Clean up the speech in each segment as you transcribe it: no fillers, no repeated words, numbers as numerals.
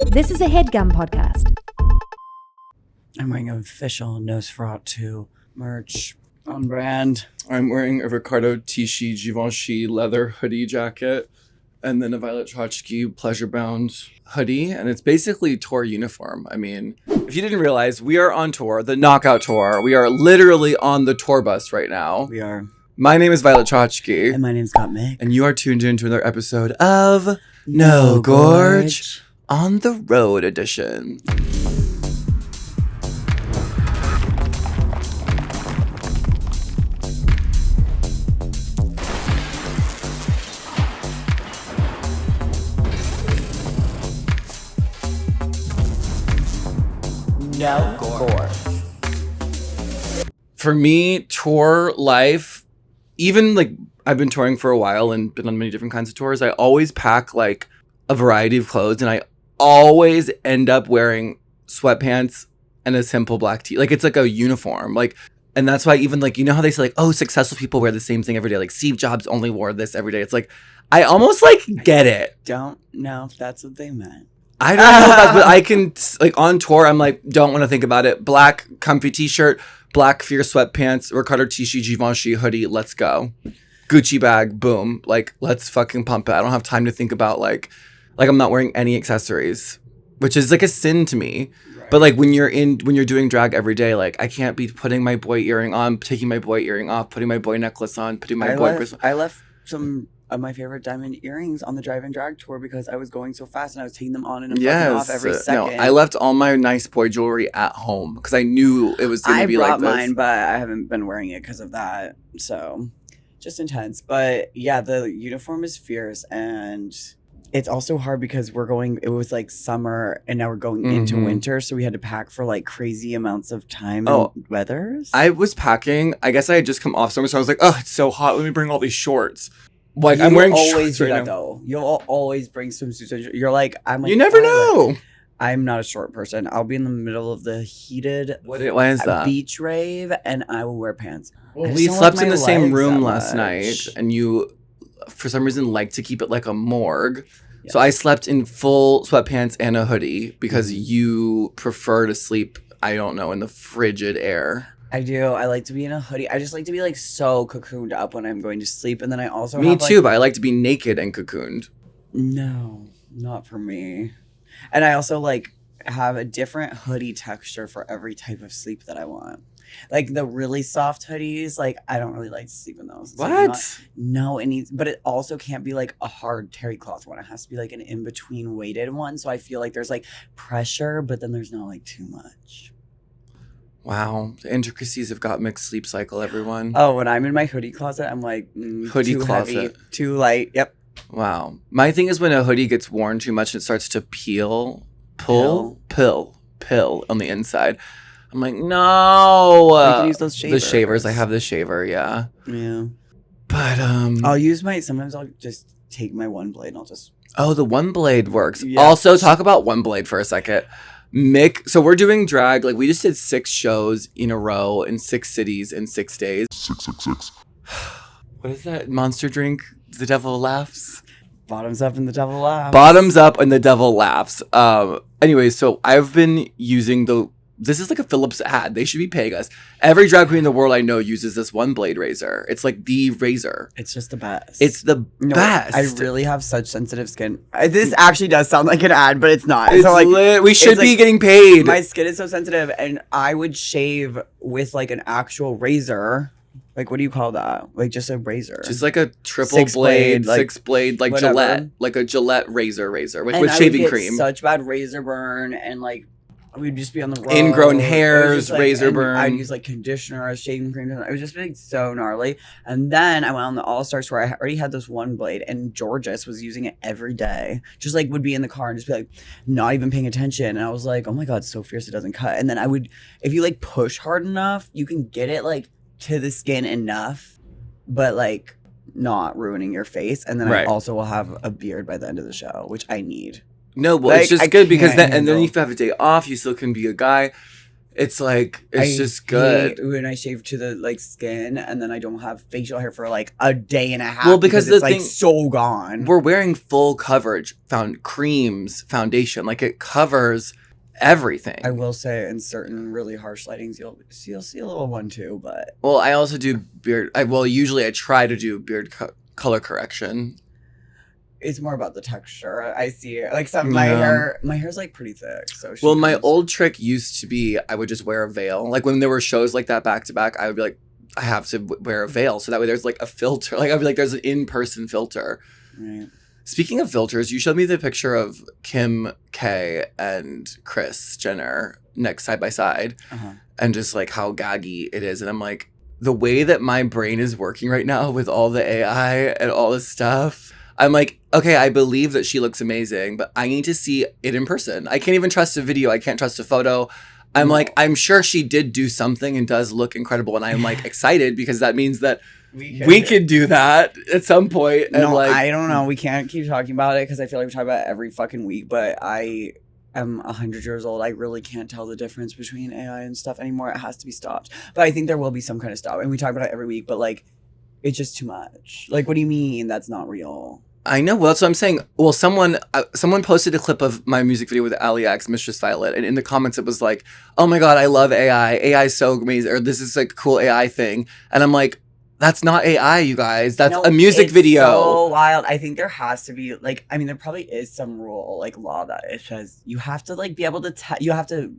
This is a HeadGum podcast. I'm wearing official Nosferatu merch on brand. I'm wearing a Riccardo Tisci Givenchy leather hoodie jacket and then a Violet Chachki pleasure bound hoodie. And it's basically tour uniform. I mean, if you didn't realize, we are on tour, the Knockout Tour. We are literally on the tour bus right now. We are. My name is Violet Chachki. And my name's Gottmik. And you are tuned into another episode of No Gorge on the Road edition. No Gorge. For me, tour life, even like I've been touring for a while and been on many different kinds of tours, I always pack like a variety of clothes and I always end up wearing sweatpants and a simple black tee. Like it's like a uniform. Like, and that's why even like, you know how they say like, oh, successful people wear the same thing every day. Like Steve Jobs only wore this every day. It's like, I almost like get it. Don't know if that's what they meant. I don't know if that's, but I can, like, on tour, I'm like, don't want to think about it. Black comfy t-shirt, black fierce sweatpants, Riccardo Tisci Givenchy hoodie, let's go. Gucci bag, boom. Like, let's fucking pump it. I don't have time to think about, like I'm not wearing any accessories, which is, like, a sin to me. Right. But, like, when you're doing drag every day, like, I can't be putting my boy earring on, taking my boy earring off, putting my boy necklace on, putting my boy bracelet. I left some of my favorite diamond earrings on the drive-in drag tour because I was going so fast and I was taking them on and fucking off every second. No, I left all my nice boy jewelry at home because I knew it was going to be like this. I brought mine, but I haven't been wearing it because of that. So, just intense. But yeah, the uniform is fierce and it's also hard because it was like summer and now we're going into winter. So we had to pack for like crazy amounts of time and weathers. I was packing. I guess I had just come off summer. So I was like, oh, it's so hot. Let me bring all these shorts. Like I'm wearing always shorts do right that now. though. You'll always bring swimsuits. You're like, I'm like, you never know. I'm not a short person. I'll be in the middle of the heated why is that? Beach rave and I will wear pants. Well, we slept in the same room last night and you, for some reason, like to keep it like a morgue. Yes. So I slept in full sweatpants and a hoodie because you prefer to sleep, I don't know, in the frigid air. I do. I like to be in a hoodie. I just like to be like so cocooned up when I'm going to sleep. And then I also Me too, but I like to be naked and cocooned. No, not for me. And I also like have a different hoodie texture for every type of sleep that I want. Like the really soft hoodies, like I don't really like to sleep in those. It's what? Like no, but it also can't be like a hard terry cloth one. It has to be like an in-between weighted one. So I feel like there's like pressure, but then there's not like too much. Wow. The intricacies of Gottmik's sleep cycle, everyone. Oh, when I'm in my hoodie closet, I'm like, hoodie too closet. Heavy, too light. Yep. Wow. My thing is when a hoodie gets worn too much and it starts to pill on the inside. I'm like, no. You can use those shavers. The shavers. I have the shaver, yeah. Yeah. But, sometimes I'll just take my one blade and I'll just. Oh, the one blade works. Yeah. Also, talk about one blade for a second. Mick, so we're doing drag, like we just did 6 shows in a row in 6 cities in 6 days. 666. What is that monster drink? The devil laughs? Bottoms up and the devil laughs. Bottoms up and the devil laughs. Anyway, so I've been using this is like a Philips ad. They should be paying us. Every drag queen in the world I know uses this one blade razor. It's like the razor. It's just the best. It's the best. I really have such sensitive skin. This actually does sound like an ad, but it's not. It's so like we should be getting paid. My skin is so sensitive, and I would shave with like an actual razor. Like, what do you call that? Like, just a razor. Just like a triple blade, 6 blade, like whatever. Gillette. Like a Gillette razor with and shaving I would get cream. Such bad razor burn, and like, we'd just be on the road. Ingrown hairs, like, razor burn. I'd use like conditioner as shaving cream. It was just like so gnarly. And then I went on the All-Stars where I already had this one blade, and Georges was using it every day. Just like would be in the car and just be like not even paying attention. And I was like, oh my God, it's so fierce it doesn't cut. And then if you like push hard enough, you can get it like to the skin enough, but like not ruining your face. And then I also will have a beard by the end of the show, which I need. No, well, it's just good because then you have a day off. You still can be a guy. It's like, it's just good. When I shave to the like skin and then I don't have facial hair for like a day and a half. Well, because it's like so gone. We're wearing full coverage, creams, foundation. Like it covers everything. I will say in certain really harsh lightings, you'll see a little one too, but. Well, I also do beard. Usually I try to do beard color correction. It's more about the texture. I see it. Like my hair's like pretty thick. So my old trick used to be I would just wear a veil. Like when there were shows like that back to back, I would be like, I have to wear a veil. So that way there's like a filter. Like I'd be like, there's an in-person filter. Right. Speaking of filters, you showed me the picture of Kim K and Kris Jenner next side by side and just like how gaggy it is. And I'm like, the way that my brain is working right now with all the AI and all this stuff, I'm like, okay, I believe that she looks amazing, but I need to see it in person. I can't even trust a video. I can't trust a photo. I'm like, I'm sure she did do something and does look incredible. And I'm like excited because that means that we could do that at some point. And no, I don't know. We can't keep talking about it because I feel like we talk about it every fucking week, but I am 100 years old. I really can't tell the difference between AI and stuff anymore. It has to be stopped. But I think there will be some kind of stop. And we talk about it every week, but like, it's just too much. Like, what do you mean that's not real? I know. Well, that's what I'm saying. Well, someone posted a clip of my music video with Ali X, Mistress Violet, and in the comments it was like, "Oh my god, I love AI. AI is so amazing," or "This is like a cool AI thing." And I'm like, "That's not AI, you guys. That's a music video." So wild. I think there has to be like, I mean, there probably is some rule like law that it says you have to like be able to you have to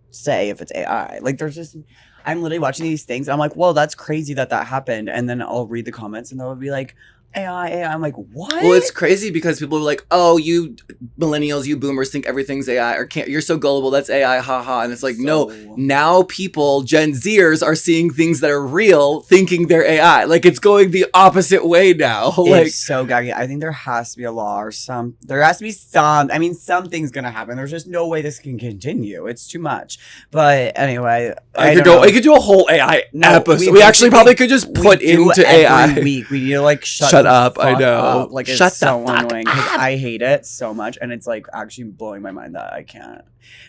say if it's AI. Like, there's just. I'm literally watching these things. And I'm like, well, that's crazy that happened. And then I'll read the comments and they'll be like, AI. I'm like, what? Well, it's crazy because people are like, oh, you millennials, you boomers think everything's AI or can't. You're so gullible. That's AI. Haha. And it's like, no, now people, Gen Zers are seeing things that are real thinking they're AI. Like it's going the opposite way now. Like it's so gaggy. I think there has to be a law or there has to be some, I mean, something's going to happen. There's just no way this can continue. It's too much. But anyway, I could do a whole AI episode. We actually probably could just put into AI. Every week. We need to like shut up. I know. Up. Like, it's so annoying because I hate it so much, and it's like actually blowing my mind that I can't.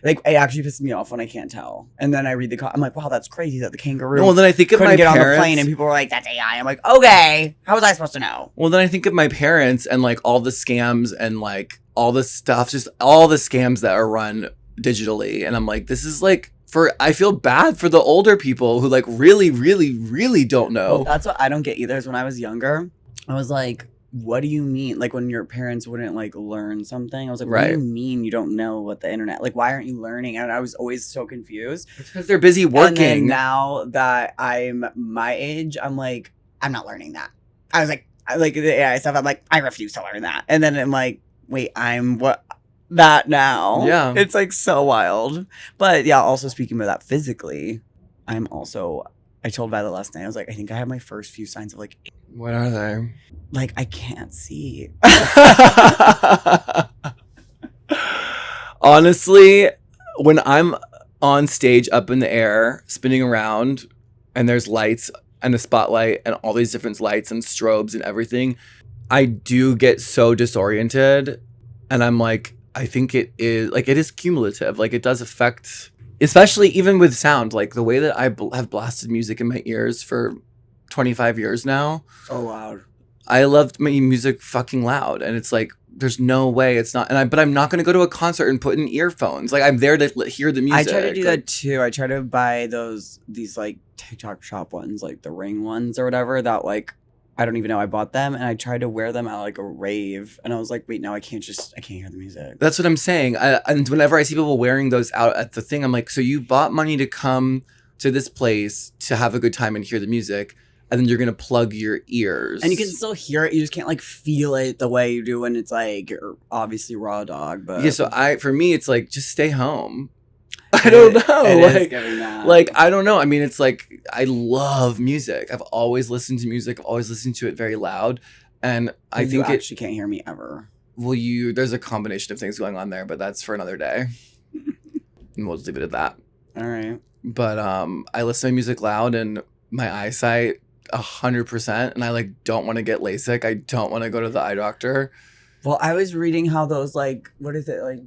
Like, it actually pisses me off when I can't tell. And then I read I'm like, wow, that's crazy that the kangaroo. Well, then I think of my get parents on the plane, and people were like, that's AI. I'm like, okay, how was I supposed to know? Well, then I think of my parents and like all the scams and like all the stuff, just all the scams that are run digitally, and I'm like, this is like. I feel bad for the older people who like really, really, really don't know. Well, that's what I don't get either. Is when I was younger, I was like, what do you mean? Like when your parents wouldn't like learn something, I was like, what do you mean you don't know what the internet? Like, why aren't you learning? And I was always so confused. It's because they're busy working. And then now that I'm my age, I'm like, I'm not learning that. I was like the AI stuff. I'm like, I refuse to learn that. And then I'm like, wait, I'm what? That now. Yeah. It's like so wild. But yeah, also speaking of that physically, I told Violet last night, I was like, I think I have my first few signs of like. What are they? Like, I can't see. Honestly, when I'm on stage up in the air, spinning around, and there's lights and a spotlight and all these different lights and strobes and everything, I do get so disoriented. And I'm like, I think it is cumulative. Like it does affect, especially even with sound, like the way that I have blasted music in my ears for 25 years now. So loud. I loved my music fucking loud. And it's like, there's no way it's not. But I'm not going to go to a concert and put in earphones. Like I'm there to hear the music. I try to do that too. I try to buy these like TikTok shop ones, like the Ring ones or whatever that like, I don't even know I bought them, and I tried to wear them at like a rave, and I was like, wait, no, I can't hear the music. That's what I'm saying. And whenever I see people wearing those out at the thing, I'm like, so you bought money to come to this place to have a good time and hear the music, and then you're going to plug your ears. And you can still hear it. You just can't like feel it the way you do when it's like, you're obviously raw dog. But yeah, so for me, it's like, just stay home. I don't know. I don't know. I mean, it's like, I love music. I've always listened to music. I've always listened to it very loud. And I think you actually can't hear me ever. Well, there's a combination of things going on there, but that's for another day. And we'll just leave it at that. All right. But I listen to music loud and my eyesight 100%. And I like don't want to get LASIK. I don't want to go to the eye doctor. Well, I was reading how those like, what is it? Like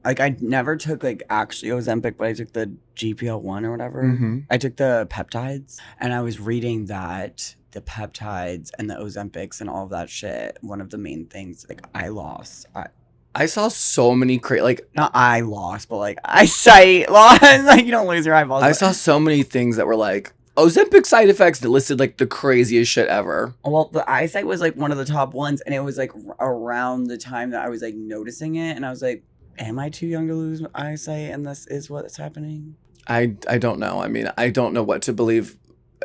like I never took like actually Ozempic, but I took the GPL-1 or whatever. Mm-hmm. I took the peptides, and I was reading that the peptides and the Ozempics and all of that shit, one of the main things, like I saw so many not eye loss, but like eyesight loss. Like you don't lose your eyeballs. I saw so many things that were like Ozempic side effects that listed like the craziest shit ever. Well, the eyesight was like one of the top ones, and it was like around the time that I was like noticing it, and I was like, am I too young to lose eyesight, and this is what's happening? I don't know. I mean, I don't know what to believe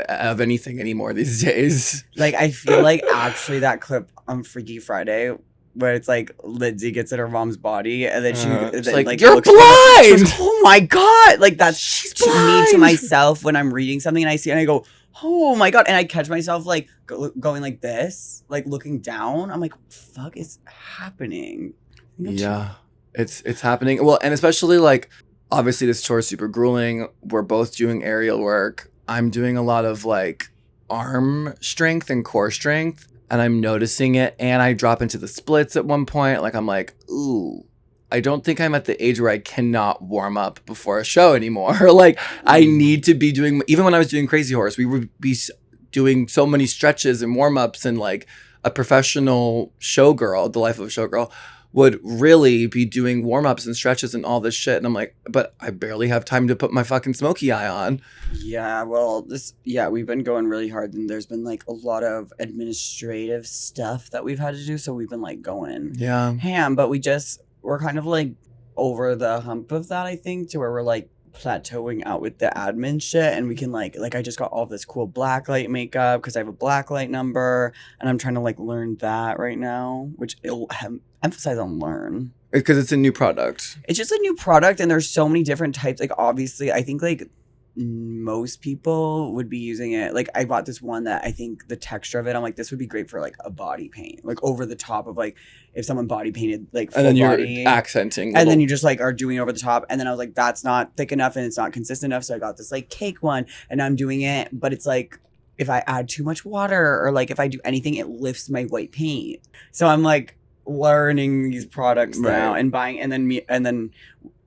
of anything anymore these days. Like, I feel like actually that clip on Freaky Friday where it's like Lindsay gets in her mom's body and then she's then, like, you're looks blind! Goes, oh my God! Like, that's She's to me, blind! to myself, when I'm reading something and I see it and I go, oh my God. And I catch myself like going like this, like looking down. I'm like, what the fuck is happening? Yeah, it's happening. Well, and especially like, obviously this tour is super grueling. We're both doing aerial work. I'm doing a lot of like arm strength and core strength, and I'm noticing it, and I drop into the splits at one point. Like, I'm like, ooh, I don't think I'm at the age where I cannot warm up before a show anymore. Like, I need to be doing, even when I was doing Crazy Horse, we would be doing so many stretches and warm-ups, and like a professional showgirl, the life of a showgirl, would really be doing warm-ups and stretches and all this shit. And I'm like, but I barely have time to put my fucking smoky eye on. Yeah, well, we've been going really hard, and there's been like a lot of administrative stuff that we've had to do. So we've been like going ham, but we're kind of like over the hump of that, I think, to where we're like plateauing out with the admin shit, and we can like I just got all this cool blacklight makeup because I have a blacklight number, and I'm trying to like learn that right now, which it'll emphasize on learn because it's a new product. It's just a new product, and there's so many different types. Like, obviously, I think like most people would be using it. Like, I bought this one that I think the texture of it, I'm like, this would be great for like a body paint, like over the top of like if someone body painted like full and then you're body, accenting, and then you just like are doing over the top. And then I was like, that's not thick enough and it's not consistent enough. So I got this like cake one, and I'm doing it, but it's like if I add too much water or like if I do anything, it lifts my white paint. So I'm like learning these products now and buying, and then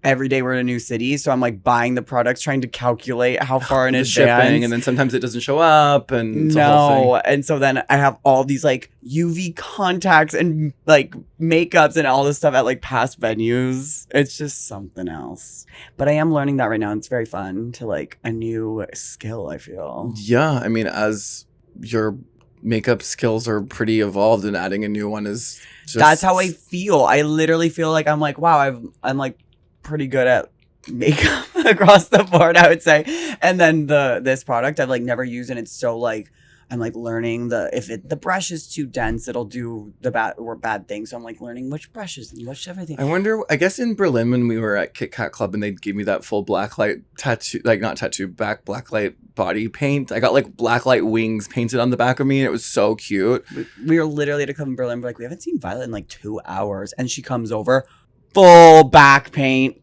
every day we're in a new city, so I'm like buying the products, trying to calculate how far in advance, shipping, and then sometimes it doesn't show up, and it's a whole thing. And so then I have all these like UV contacts and like makeups and all this stuff at like past venues. It's just something else. But I am learning that right now, and it's very fun to like a new skill, I feel. Yeah, I mean, as your makeup skills are pretty evolved, and adding a new one is just... That's how I feel. I literally feel like I'm like, wow, I'm like pretty good at makeup across the board, I would say. And then this product I've like never used, and it's so like I'm like learning if the brush is too dense, it'll do the bad thing. So I'm like learning which brushes and which everything. I wonder, I guess in Berlin when we were at Kit Kat Club and they gave me that full blacklight tattoo, like not tattoo, blacklight body paint. I got like blacklight wings painted on the back of me, and it was so cute. We were literally at a club in Berlin. We're like, we haven't seen Violet in like 2 hours, and she comes over, full back paint.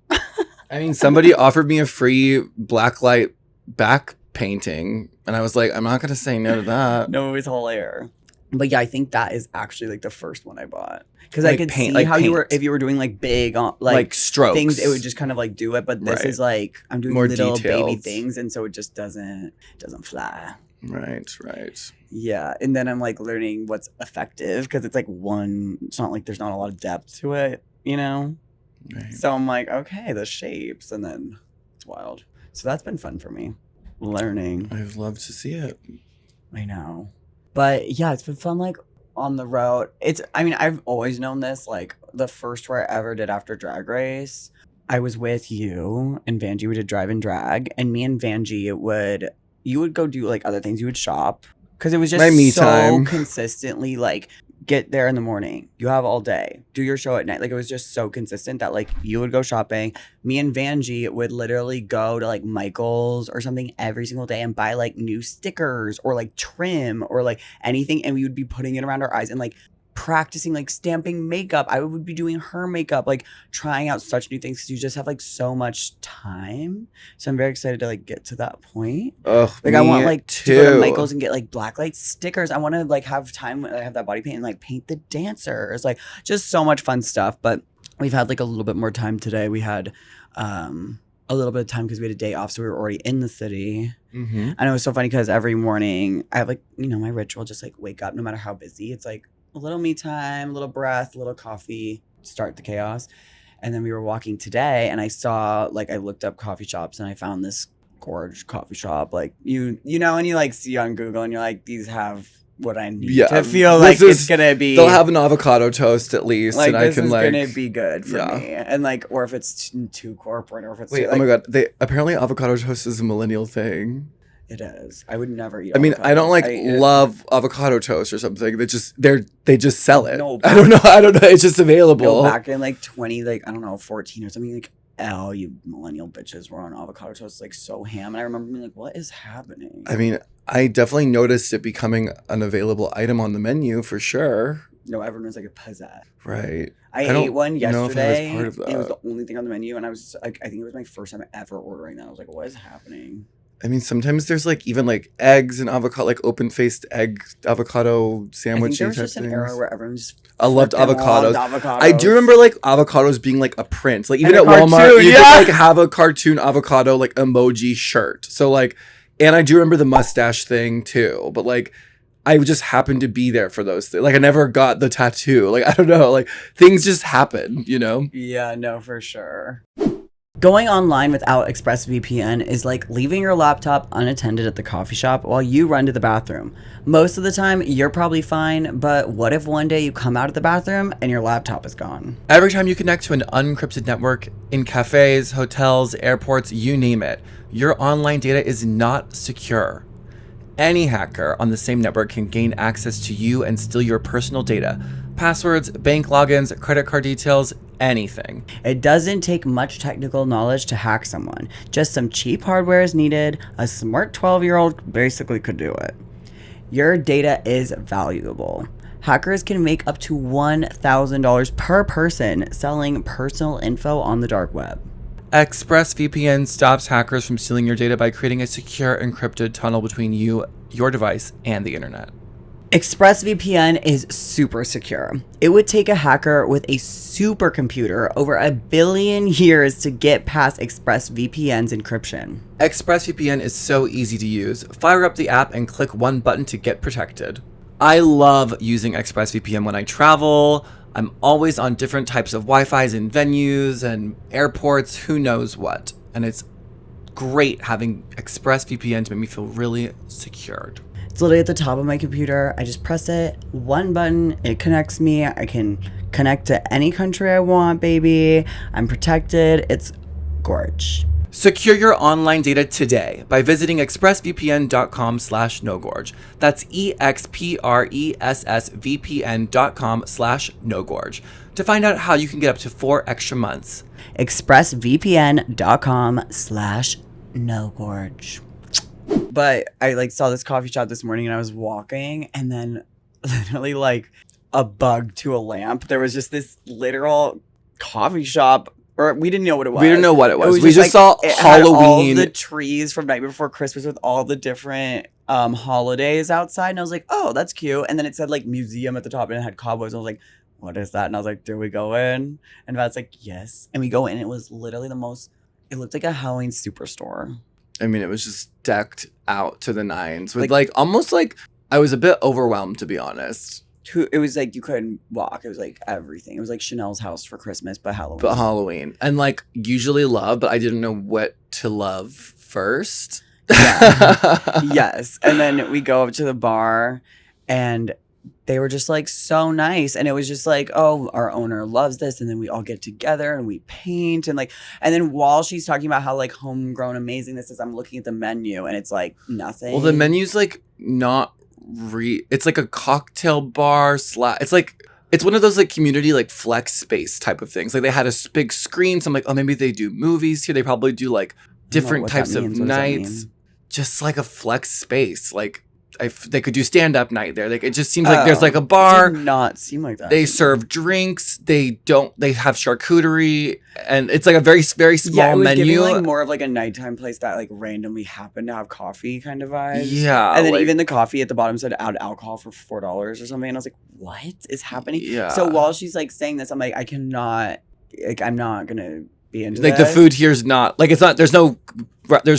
I mean, somebody offered me a free blacklight back painting, and I was like, I'm not gonna say no to that. No, it was hilarious. But yeah, I think that is actually like the first one I bought, because like I could paint, see like how paint. if you were doing like big like strokes things, it would just kind of like do it. But this is like I'm doing more little detailed baby things, and so it just doesn't fly. Right. Yeah, and then I'm like learning what's effective, because it's like it's not like there's not a lot of depth to it, you know. Right. So I'm like, okay, the shapes, and then it's wild. So that's been fun for me, learning. I'd love to see it. I know. But yeah, it's been fun, like, on the road. I've always known this. Like, the first tour I ever did after Drag Race, I was with you and Vanjie. We did Drive and Drag. And me and Vanjie you would go do, like, other things. You would shop. Because it was just my me so time. Consistently, like, get there in the morning. You have all day. Do your show at night. Like, it was just so consistent that, like, you would go shopping. Me and Vanjie would literally go to, like, Michael's or something every single day and buy, like, new stickers or, like, trim or, like, anything. And we would be putting it around our eyes and, like, practicing, like, stamping makeup. I would be doing her makeup, like, trying out such new things, because you just have, like, so much time. So I'm very excited to, like, get to that point. Ugh, like, I want, like, too. to go to Michael's and get, like, blacklight stickers. I want to, like, have time when I have that body paint and, like, paint the dancers. Like, just so much fun stuff. But we've had like a little bit more time today. We had a little bit of time because we had a day off, so we were already in the city. And it was so funny because every morning I have like, you know, my ritual, just like wake up no matter how busy. It's like a little me time, a little breath, a little coffee, start the chaos. And then we were walking today and I saw, like, I looked up coffee shops and I found this Gorge coffee shop. Like, you know, and you like see on Google and you're like, these have what I need to feel like it's gonna be. They'll have an avocado toast at least, like, and I can like gonna be good for me. And like, or if it's too corporate, or if it's wait, too, oh my god, they apparently avocado toast is a millennial thing. It is. I would never eat. I mean, I don't like love avocado toast or something. They just sell it. No, I don't know. It's just available. No, back in like 14 or something, like, you millennial bitches were on avocado toast like so ham, and I remember being like, what is happening? I mean, I definitely noticed it becoming an available item on the menu for sure. No, everyone was like a pizzazz. Right. I ate one yesterday. Know if I was part of that. It was the only thing on the menu, and I was like, I think it was my first time ever ordering that. I was like, what is happening? I mean, sometimes there's like even like eggs and avocado, like open-faced egg avocado sandwich. I think there was just an era where everyone just loved avocados. I do remember like avocados being like a print. Like even at Walmart, you could like have a cartoon avocado like emoji shirt. So like, and I do remember the mustache thing too. But like, I just happened to be there for those things. Like I never got the tattoo. Like I don't know. Like things just happen, you know? Yeah, no, for sure. Going online without ExpressVPN is like leaving your laptop unattended at the coffee shop while you run to the bathroom. Most of the time, you're probably fine, but what if one day you come out of the bathroom and your laptop is gone? Every time you connect to an unencrypted network in cafes, hotels, airports, you name it, your online data is not secure. Any hacker on the same network can gain access to you and steal your personal data. Passwords, bank logins, credit card details, anything. It doesn't take much technical knowledge to hack someone. Just some cheap hardware is needed. A smart 12-year-old basically could do it. Your data is valuable. Hackers can make up to $1,000 per person selling personal info on the dark web. ExpressVPN stops hackers from stealing your data by creating a secure encrypted tunnel between you, your device, and the internet. ExpressVPN is super secure. It would take a hacker with a supercomputer over 1 billion years to get past ExpressVPN's encryption. ExpressVPN is so easy to use. Fire up the app and click one button to get protected. I love using ExpressVPN when I travel. I'm always on different types of Wi-Fi's in venues and airports, who knows what. And it's great having ExpressVPN to make me feel really secured. It's literally at the top of my computer. I just press it, one button, it connects me. I can connect to any country I want, baby. I'm protected. It's Gorge. Secure your online data today by visiting expressvpn.com/nogorge. That's expressvpn.com/nogorge to find out how you can get up to 4 extra months. expressvpn.com/nogorge. But I like saw this coffee shop this morning and I was walking and then literally like a bug to a lamp. There was just this literal coffee shop, or we didn't know what it was. We didn't know what it was. We just saw Halloween. All the trees from Night Before Christmas with all the different holidays outside. And I was like, oh, that's cute. And then it said like museum at the top and it had cowboys. And I was like, what is that? And I was like, do we go in? And Vad's like, yes. And we go in. It was literally it looked like a Halloween superstore. I mean, it was just decked out to the nines with like almost like I was a bit overwhelmed, to be honest. It was like you couldn't walk. It was like everything. It was like Chanel's house for Christmas, but Halloween. And like usually love, but I didn't know what to love first. Yeah. Yes. And then we go up to the bar and they were just like so nice. And it was just like, oh, our owner loves this. And then we all get together and we paint and then while she's talking about how like homegrown amazing this is, I'm looking at the menu and it's like nothing. Well, the menu's like not it's like a cocktail bar it's like it's one of those like community like flex space type of things. Like they had a big screen, so I'm like, oh, maybe they do movies here. They probably do like different types of nights. Just like a flex space. Like they could do stand-up night there. Like it just seems like there's like a bar. It did not seem like that. They serve drinks. They have charcuterie, and it's like a very, very small menu. Giving like more of like a nighttime place that like randomly happened to have coffee kind of vibes. Yeah. And then even the coffee at the bottom said add alcohol for $4 or something. And I was like, what is happening? Yeah. So while she's like saying this, I'm like, I cannot like I'm not gonna be into like this. the food here's not like it's not. There's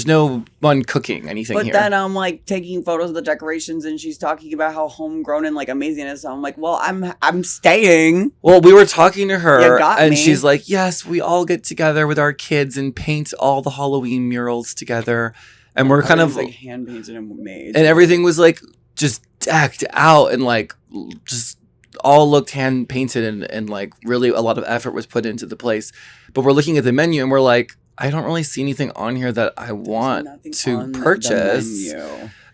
no one cooking anything But here. then I'm like taking photos of the decorations, and she's talking about how homegrown and like amazing it is. So I'm like, well, I'm staying. Well, we were talking to her, You got and me. she's like, "Yes, we all get together with our kids and paint all the Halloween murals together." And we're kind of like hand painted and made, and everything was like just decked out and like just all looked hand painted and like really a lot of effort was put into the place. But we're looking at the menu and we're like, I don't really see anything on here that I want to purchase.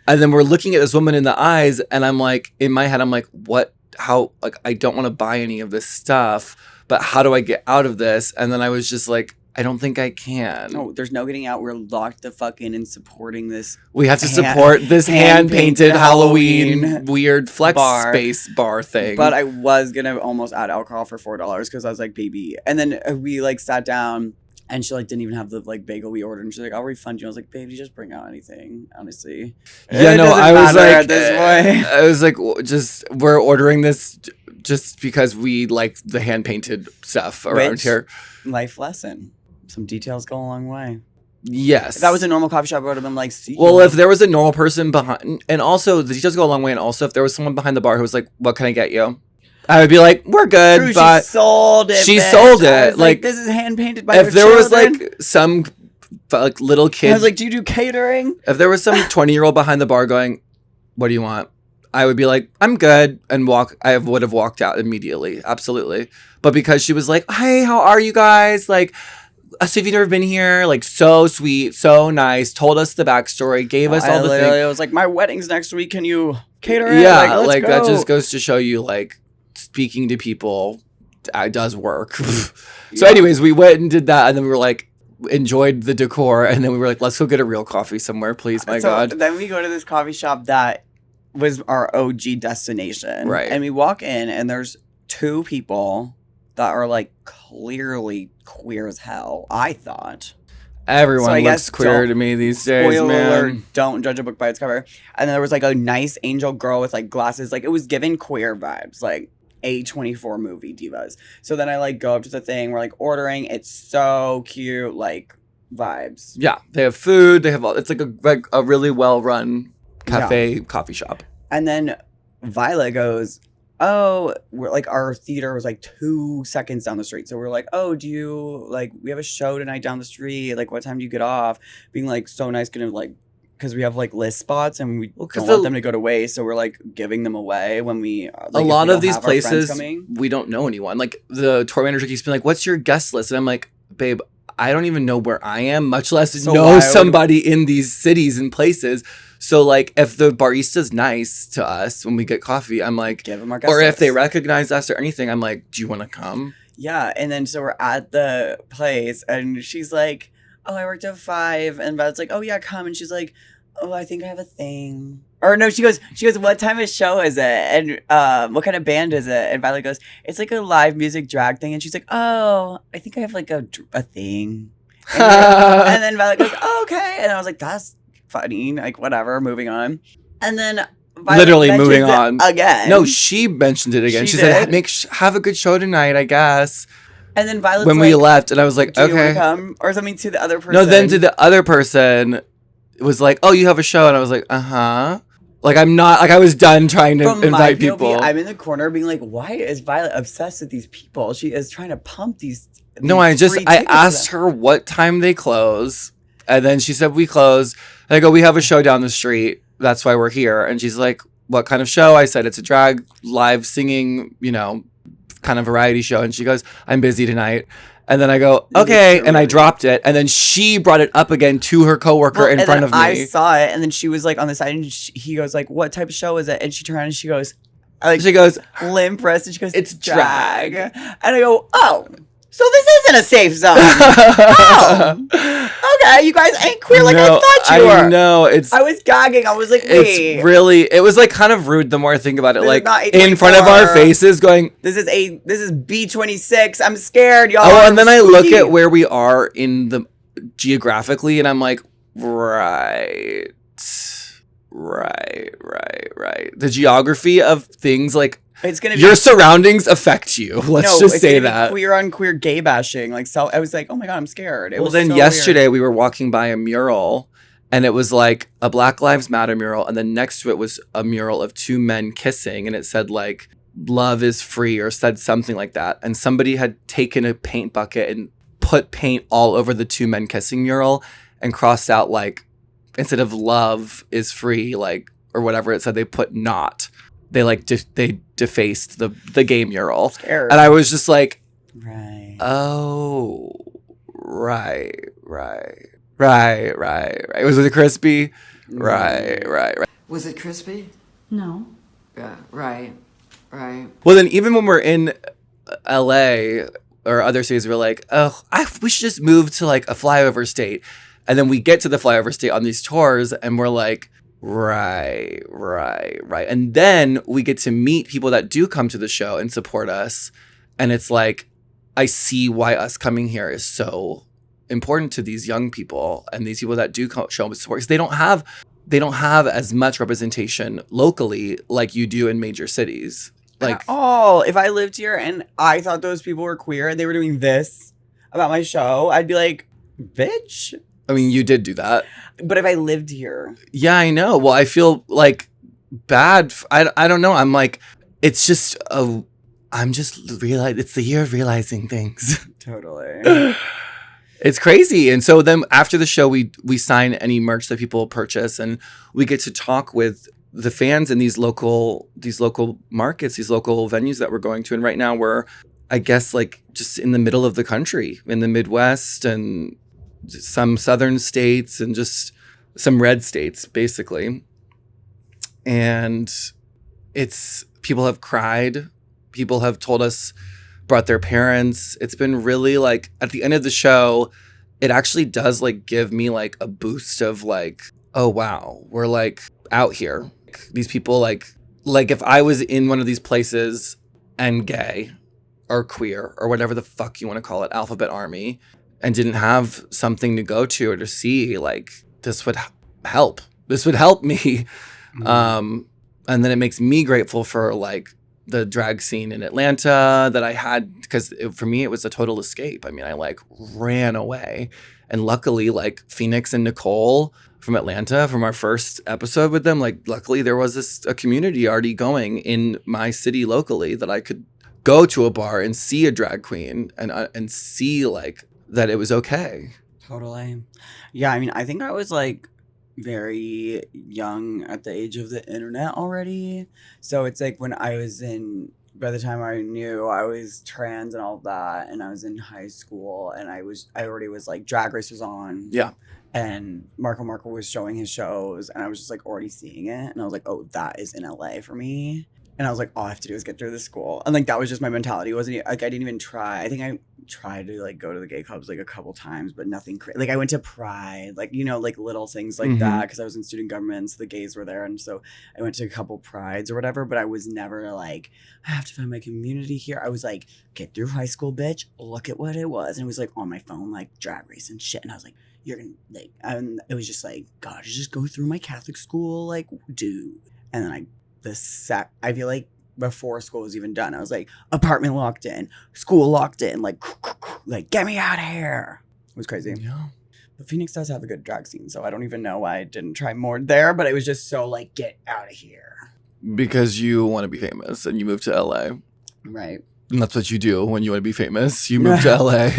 And then we're looking at this woman in the eyes, and I'm like, in my head, I'm like, what? How? Like, I don't want to buy any of this stuff, but how do I get out of this? And then I was just like, I don't think I can. No, there's no getting out. We're locked the fuck in and supporting this. We have to support this hand-painted Halloween weird flex bar. space bar thing. But I was gonna almost add alcohol for $4 because I was like, baby. And then we like sat down, and she like didn't even have the like bagel we ordered, and she's like, I'll refund you. I was like, baby, just bring out anything. Honestly, yeah, it no, doesn't I was matter like, at this point. I was like, just we're ordering this just because we like the hand-painted stuff around here. Life lesson. Some details go a long way. Yes. If that was a normal coffee shop, I would have been like, see. Well, if there was a normal person behind, and also the details go a long way, and also if there was someone behind the bar who was like, what can I get you? I would be like, we're good, True, but she sold it. She bitch. sold I it. was Like, this is hand painted by if her there was children. like some like little kid, I was like, do you do catering? if there was some 20-year-old behind the bar going, what do you want? I would be like, I'm good, and I would have walked out immediately. Absolutely. But because she was like, hey, how are you guys? Like, so if you've never been here, like so sweet, so nice, told us the backstory, gave us all the things. I was like, my wedding's next week. Can you cater it? Yeah, let's like go. that just goes to show you, like, speaking to people does work. So anyways, we went and did that, and then we were like, enjoyed the decor, and then we were like, let's go get a real coffee somewhere, please, my God. Then we go to this coffee shop that was our OG destination. Right. And we walk in, and there's two people that are like clearly queer as hell, I thought. Everyone So I looks guess queer to me these days, Spoiler man. alert, don't judge a book by its cover. And then there was like a nice angel girl with like glasses. Like it was giving queer vibes, like A24 movie divas. So then I like go up to the thing, we're like ordering. It's so cute, like vibes. Yeah, they have food. They have all. It's like a really well run cafe coffee shop. And then Violet goes, oh, we're like our theater was like 2 seconds down the street. So we're like, oh, do you like we have a show tonight down the street? Like what time do you get off? Being like so nice, gonna like because we have like list spots and we don't want them to go to waste. So we're like giving them away when we like, a lot of these have our friends places coming. we don't know anyone. Like the tour manager keeps being like, what's your guest list? And I'm like, babe, I don't even know where I am, much less know somebody in these cities and places. So like if the barista's nice to us when we get coffee, I'm like, give them our guest or list. if they recognize us or anything, I'm like, do you want to come? Yeah, and then so we're at the place, and she's like, oh, I worked at 5, and Beth's like, oh yeah, come, and she's like, oh, I think I have a thing. Or no, she goes, what time of show is it? And what kind of band is it? And Violet goes, it's like a live music drag thing, and she's like, oh, I think I have like a thing. And then Violet goes, oh, okay, and I was like, that's funny, like whatever, moving on. And then Violet literally moving on again. No, she mentioned it again. She said, have a good show tonight, I guess. And then Violet's when we left, and I was like, do you okay, wanna come? Or something to the other person. No, then to the other person, it was like, oh, you have a show, and I was like, like I'm not like I was done trying to invite people. I'm in the corner being like, why is Violet obsessed with these people? She is trying to pump these. No, I asked her what time they close, and then she said we close. And I go, we have a show down the street. That's why we're here. And she's like, what kind of show? I said, it's a drag live singing, kind of variety show. And she goes, I'm busy tonight. And then I go, okay. And I dropped it. And then she brought it up again to her coworker in front of me. I saw it. And then she was like on the side, and he goes like, what type of show is it? And she turned around and she goes, limp wrist. And she goes, it's drag. And I go, oh, so this isn't a safe zone. Oh, okay. You guys ain't queer like I thought you were. No, I was gagging. I was like, wait. It's really, it was like kind of rude the more I think about it. This like in front of our faces going, this is B26. I'm scared, y'all. Oh, and then I look at where we are in the geographically, and I'm like, right. The geography of things, like It's gonna be Your surroundings affect you. Let's just say that. Queer on queer gay bashing. Like, so I was like, oh my God, I'm scared. Well, then yesterday we were walking by a mural and it was like a Black Lives Matter mural. And then next to it was a mural of two men kissing. And it said like, love is free, or said something like that. And somebody had taken a paint bucket and put paint all over the two men kissing mural and crossed out like, instead of love is free, like, or whatever it said, they put not. They like they defaced the gay mural. Scared. And I was just like, right. Oh, right. Was it crispy? Right. Was it crispy? No. Yeah, right. Well, then even when we're in LA or other cities, we're like, oh, we should just move to like a flyover state. And then we get to the flyover state on these tours and we're like, right. And then we get to meet people that do come to the show and support us. And it's like, I see why us coming here is so important to these young people and these people that do show up support, because they don't have as much representation locally like you do in major cities. Like, if I lived here and I thought those people were queer and they were doing this about my show, I'd be like, bitch. I mean, you did do that. But if I lived here. Yeah, I know. Well, I feel like bad. I don't know. I'm like, it's just I'm just realizing it's the year of realizing things. Totally. It's crazy. And so then after the show, we sign any merch that people purchase, and we get to talk with the fans in these local markets, these local venues that we're going to. And right now we're, I guess, like just in the middle of the country, in the Midwest and some southern states and just some red states, basically. And it's, people have cried. People have told us, brought their parents. It's been really like, at the end of the show, it actually does like give me like a boost of like, oh wow, we're like out here. These people like if I was in one of these places and gay or queer or whatever the fuck you want to call it, alphabet army, and didn't have something to go to or to see, like this would help. This would help me. Mm-hmm. And then it makes me grateful for like the drag scene in Atlanta that I had, because for me, it was a total escape. I mean, I like ran away. And luckily, like Phoenix and Nicole from Atlanta, from our first episode with them, like luckily there was a community already going in my city locally that I could go to a bar and see a drag queen and see like that it was okay. Totally. Yeah, I mean, I think I was like very young at the age of the internet already. So it's like when I was by the time I knew I was trans and all that, and I was in high school, and I already was like, Drag Race was on. Yeah. And Marco was showing his shows, and I was just like already seeing it. And I was like, oh, that is in LA for me. And I was like, all I have to do is get through this school. And like, that was just my mentality. It wasn't like, I didn't even try. I think I tried to like go to the gay clubs like a couple times, but nothing crazy. Like I went to Pride, like, you know, like little things like that. Cause I was in student government, so the gays were there. And so I went to a couple Prides or whatever, but I was never like, I have to find my community here. I was like, get through high school, bitch. Look at what it was. And it was like on my phone, like Drag Race and shit. And I was like, you're gonna like, and it was just like, God, just go through my Catholic school, like, dude. And then I feel like before school was even done, I was like, apartment locked in, school locked in, like get me out of here. It was crazy. Yeah. But Phoenix does have a good drag scene, so I don't even know why I didn't try more there, but it was just so like, get out of here. Because you want to be famous and you moved to LA. Right. And that's what you do when you want to be famous. You move to LA.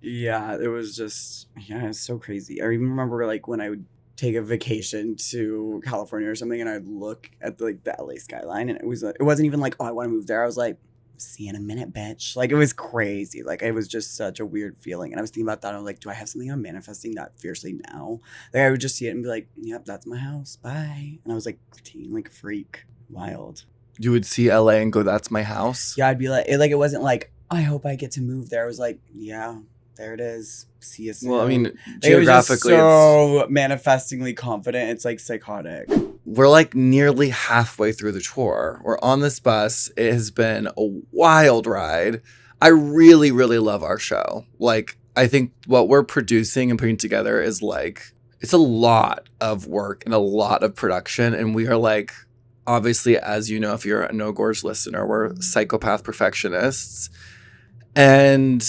Yeah, it was just, it's so crazy. I even remember like when I would take a vacation to California or something, and I'd look at the LA skyline, and it wasn't even like, oh, I want to move there. I was like, see you in a minute, bitch. Like, it was crazy. Like, it was just such a weird feeling. And I was thinking about that. I was like, do I have something I'm manifesting that fiercely now? Like, I would just see it and be like, yep, that's my house. Bye. And I was like, teen, like a freak. Wild. You would see LA and go, that's my house? Yeah, I'd be like, it wasn't like, I hope I get to move there. I was like, yeah, there it is. See you soon. Well, I mean, geographically, it was just so manifestingly confident. It's like psychotic. We're like nearly halfway through the tour. We're on this bus. It has been a wild ride. I really, really love our show. Like, I think what we're producing and putting together is like, it's a lot of work and a lot of production. And we are like obviously, as you know, if you're a No Gorge listener, we're psychopath perfectionists. And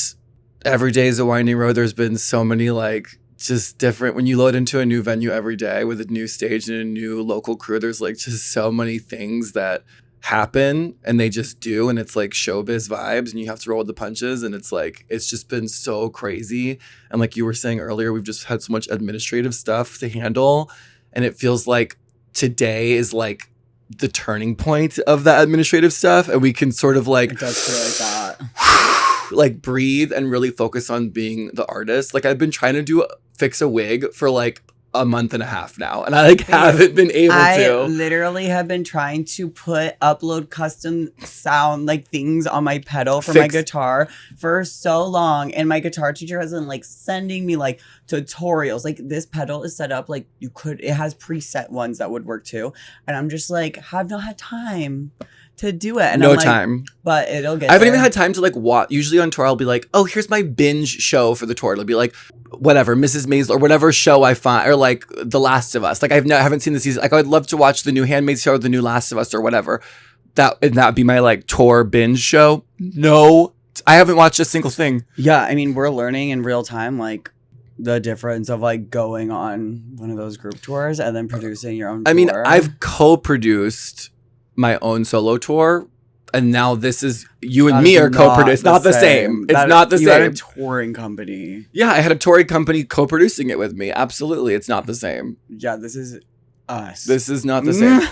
every day is a winding road. There's been so many like just different, when you load into a new venue every day with a new stage and a new local crew, there's like just so many things that happen and they just do. And it's like showbiz vibes and you have to roll with the punches. And it's like, it's just been so crazy. And like you were saying earlier, we've just had so much administrative stuff to handle. And it feels like today is like the turning point of that administrative stuff. And we can sort of like, It does feel like that. like breathe and really focus on being the artist. Like I've been trying to fix a wig for like a month and a half now, and I like haven't been able I to. literally have been trying to upload custom sound like things on my pedal for my guitar for so long, and my guitar teacher has been like sending me like tutorials. Like this pedal is set up like it has preset ones that would work too, and I'm just like have not had time to do it. And No I'm like, time. but it'll get I haven't there. even had time to like watch. Usually on tour, I'll be like, oh, here's my binge show for the tour. It'll be like, whatever, Mrs. Maisel or whatever show I find, or like The Last of Us. Like haven't seen the season. Like I'd love to watch the new Handmaid's Tale or the new Last of Us or whatever. That'd be my like tour binge show. No, I haven't watched a single thing. Yeah, I mean, we're learning in real time like the difference of like going on one of those group tours and then producing your own tour. I mean, I've co-produced my own solo tour, and now this is you and me are co-produced. Not the same. It's not the same. You had a same. touring company. Yeah, I had a touring company co-producing it with me. Absolutely, it's not the same. Yeah, this is us. This is not the same.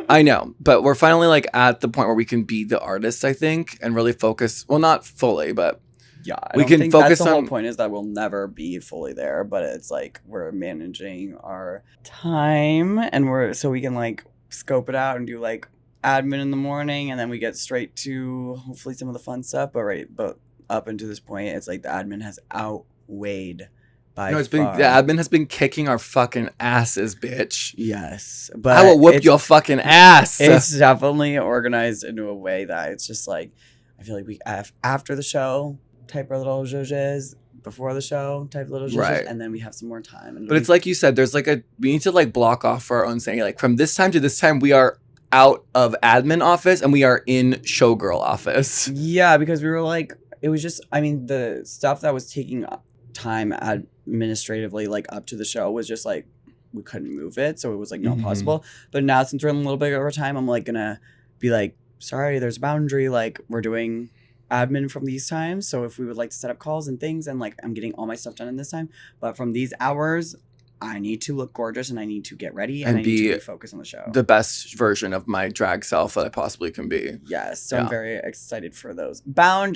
I know, but we're finally like at the point where we can be the artist, I think, and really focus. Well, not fully, but yeah, we can focus that's the whole on. point is that we'll never be fully there, but it's like we're managing our time, and so we can like scope it out and do like admin in the morning, and then we get straight to hopefully some of the fun stuff. But up until this point, it's like the admin has outweighed by No, far. the admin has been kicking our fucking asses, bitch. Yes, but I will whoop your fucking ass. It's definitely organized into a way that it's just like I feel like we after the show type our little zhuzhes, before the show type little zhuzhes, Right. and then we have some more time. And But it's like you said, there's like we need to like block off for our own saying, like from this time to this time, we are out of admin office and we are in showgirl office. yeah, because we were like, it was just, I mean, the stuff that was taking time administratively, like up to the show, was just like we couldn't move it, so it was like not possible. But now since we're in a little bit over time, I'm like gonna be like, sorry, there's a boundary. Like we're doing admin from these times, so if we would like to set up calls and things, and like I'm getting all my stuff done in this time, but from these hours I need to look gorgeous and I need to get ready and I need to be focused on the show. The best version of my drag self that I possibly can be. Yes, so Yeah. I'm very excited for those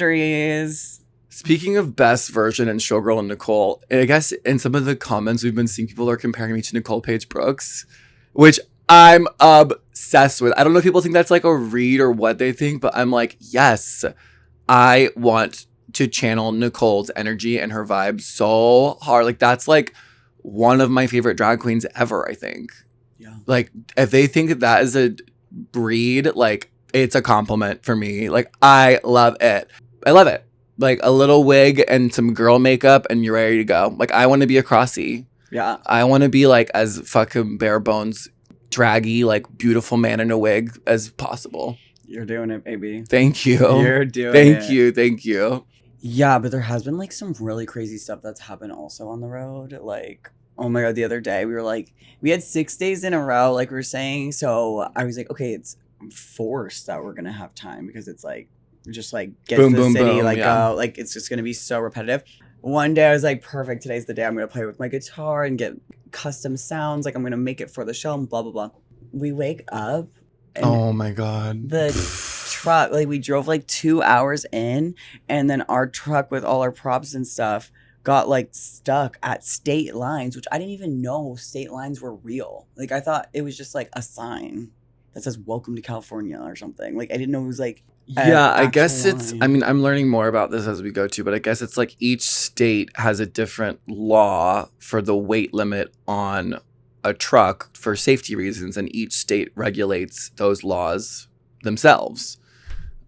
boundaries. Speaking of best version and showgirl and Nicole, I guess in some of the comments we've been seeing, people are comparing me to Nicole Paige Brooks, which I'm obsessed with. I don't know if people think that's like a read or what they think, but I'm like, yes, I want to channel Nicole's energy and her vibe so hard. Like that's like one of my favorite drag queens ever, I think. Yeah. Like if they think that is a breed, like it's a compliment for me. Like I love it. I love it. Like a little wig and some girl makeup and you're ready to go. Like I want to be a crossy. Yeah. I want to be like as fucking bare bones, draggy, like beautiful man in a wig as possible. You're doing it, baby. Thank you. You're doing it. Thank you. Yeah, but there has been like some really crazy stuff that's happened also on the road. Like, oh my God, the other day we had 6 days in a row, like we were saying. So I was like, okay, it's forced that we're going to have time because it's like, just like get Boom, to the boom, city, boom, like yeah. go, like it's just going to be so repetitive. One day I was like, perfect, today's the day I'm going to play with my guitar and get custom sounds. Like I'm going to make it for the show and blah, blah, blah. We wake up and Oh my God. the truck, like we drove like 2 hours in, and then our truck with all our props and stuff got like stuck at state lines, which I didn't even know state lines were real. Like I thought it was just like a sign that says welcome to California or something. Like I didn't know it was like Yeah, I guess actual it's, line. I mean, I'm learning more about this as we go too, but I guess it's like each state has a different law for the weight limit on a truck for safety reasons, and each state regulates those laws themselves.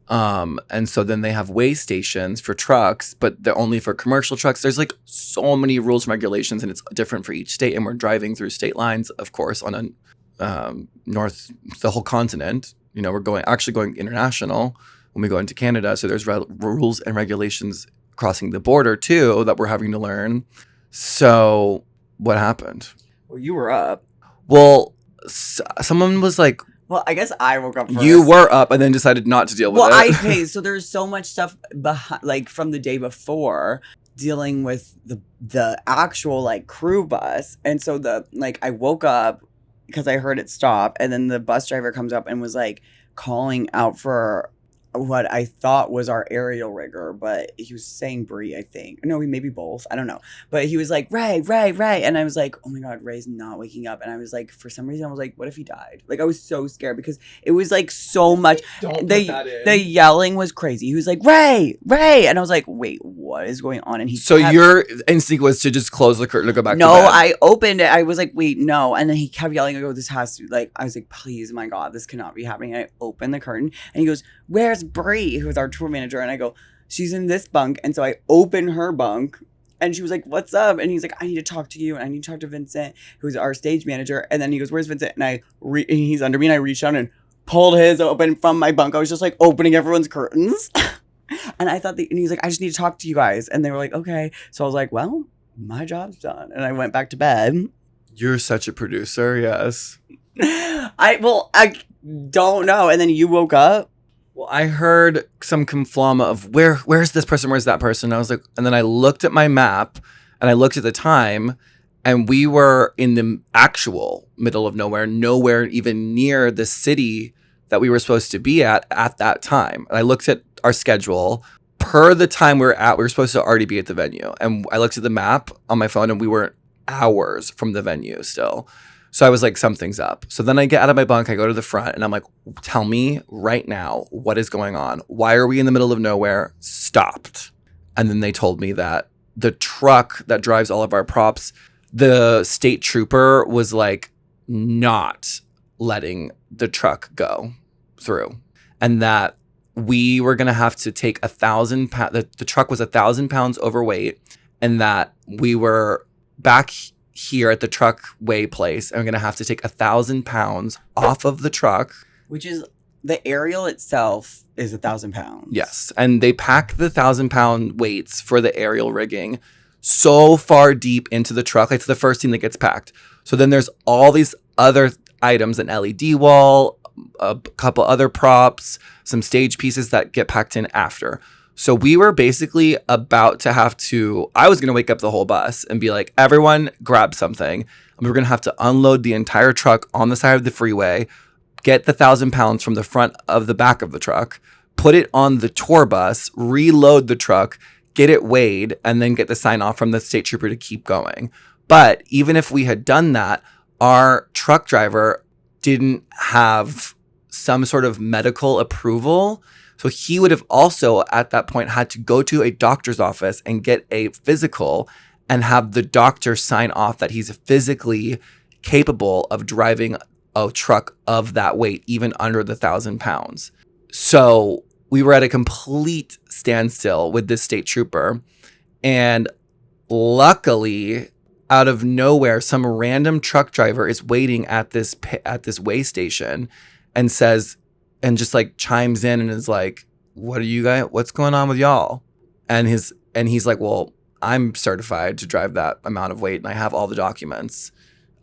And so then they have weigh stations for trucks, but they're only for commercial trucks. There's like so many rules and regulations, and it's different for each state. And we're driving through state lines, of course, on the whole continent. You know, we're going international when we go into Canada. So there's rules and regulations crossing the border too that we're having to learn. So what happened? Well, you were up. Well, someone was like, well, I guess I woke up first. You were up and then decided not to deal with it. Okay, so there's so much stuff behind, like from the day before, dealing with the actual like crew bus. And so I woke up because I heard it stop, and then the bus driver comes up and was like calling out for what I thought was our aerial rigger, but he was saying Bree, I think. No, maybe both. I don't know. But he was like, Ray. And I was like, oh my God, Ray's not waking up. And I was like, for some reason, I was like, what if he died? Like, I was so scared because it was like so much. The yelling was crazy. He was like, Ray. And I was like, wait, what is going on? And your instinct was to just close the curtain and go back to bed. No, I opened it. I was like, wait, no. And then he kept yelling. I go, this has to, like, I was like, please, my God, this cannot be happening. And I opened the curtain and he goes, where's Bree, who's our tour manager? And I go, she's in this bunk. And so I open her bunk and she was like, what's up? And he's like, I need to talk to you. And I need to talk to Vincent, who's our stage manager. And then he goes, where's Vincent? And and he's under me, and I reached down and pulled his open from my bunk. I was just like opening everyone's curtains. And I thought and he's like, I just need to talk to you guys. And they were like, okay. So I was like, well, my job's done. And I went back to bed. You're such a producer. Yes. I don't know. And then you woke up. Well, I heard some conflama of where's this person? Where's that person? And I was like, and then I looked at my map and I looked at the time, and we were in the actual middle of nowhere even near the city that we were supposed to be at that time. And I looked at our schedule per the time we were supposed to already be at the venue. And I looked at the map on my phone and we were hours from the venue still. So I was like, something's up. So then I get out of my bunk, I go to the front, and I'm like, tell me right now, what is going on? Why are we in the middle of nowhere? Stopped. And then they told me that the truck that drives all of our props, the state trooper was like not letting the truck go through. And that we were going to have to take 1,000 pounds. The truck was 1,000 pounds overweight, and that we were back here at the truck weigh place, and we're gonna have to take 1,000 pounds off of the truck, which is the aerial itself is 1,000 pounds. Yes, and they pack the 1,000-pound weights for the aerial rigging so far deep into the truck. It's the first thing that gets packed. So then there's all these other items, an LED wall, a couple other props, some stage pieces that get packed in after. So we were basically about to I was going to wake up the whole bus and be like, everyone grab something. And we were going to have to unload the entire truck on the side of the freeway, get the 1,000 pounds from the front of the back of the truck, put it on the tour bus, reload the truck, get it weighed, and then get the sign off from the state trooper to keep going. But even if we had done that, our truck driver didn't have some sort of medical approval. So he would have also at that point had to go to a doctor's office and get a physical and have the doctor sign off that he's physically capable of driving a truck of that weight, even under the 1,000 pounds. So we were at a complete standstill with this state trooper. And luckily, out of nowhere, some random truck driver is waiting at this weigh station and says, and just like chimes in and is like, what's going on with y'all? And he's like, well, I'm certified to drive that amount of weight and I have all the documents.